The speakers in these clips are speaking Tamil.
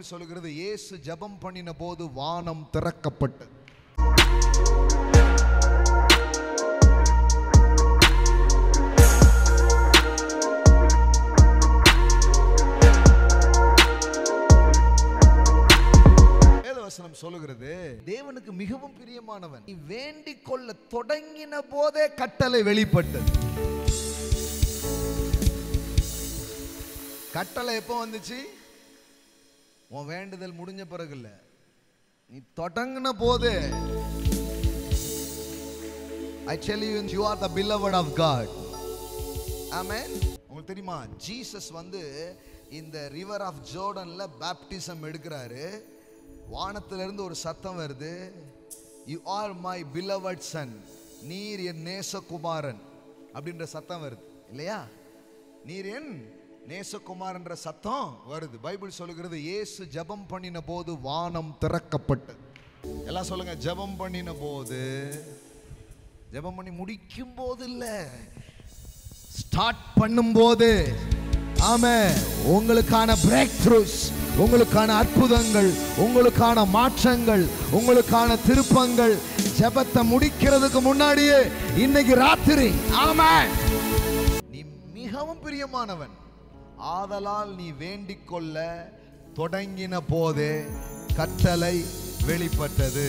பைபிள் சொல்லுகிறது, இயேசு ஜெபம் பண்ணின போது வானம் திறக்கப்பட்டது. வேதவசனம் சொல்லுகிறது, தேவனுக்கு மிகவும் பிரியமானவன் நீ வேண்டிக் கொள்ள தொடங்கின போதே கட்டளை வெளிப்பட்டது. கட்டளை எப்போ வந்துச்சு? உன் வேண்டுதல் முடிஞ்ச பிறகு இல்ல, நீ தொடங்கின போது. I tell you, you are the beloved of God. Amen. உங்களுக்கு தெரியுமா, ஜீசஸ் இந்த ரிவர் ஆஃப் ஜோர்டன்ல பேப்டிசம் எடுக்கிறாரு. வானத்திலிருந்து ஒரு சத்தம் வருது, you are my beloved son, நீர் என் நேசகுமாரன் அப்படின்ற சத்தம் வருது இல்லையா? நீர் என் நேசகுமார் என்ற சத்தம் வருது. பைபிள் சொல்லுகிறது, இயேசு ஜெபம் பண்ணின போது வானம் திறக்கப்பட்டது. எல்லாம் சொல்லுங்க, ஜெபம் பண்ணின போது. ஜெபம் பண்ணி முடிக்கும் போது இல்ல, ஸ்டார்ட் பண்ணும் போது. ஆமென். உங்களுக்கான பிரேக் த்ரூஸ், உங்களுக்கான அற்புதங்கள், உங்களுக்கான மாற்றங்கள், உங்களுக்கான திருப்பங்கள் ஜெபத்தை முடிக்கிறதுக்கு முன்னாடியே இன்னைக்கு ராத்திரி. ஆமென். நீ மிகவும் பிரியமானவன், ஆதலால் நீ வேண்டிக் கொள்ள தொடங்கின போதே கட்டளை வெளிப்பட்டது.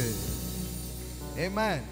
ஆமென்.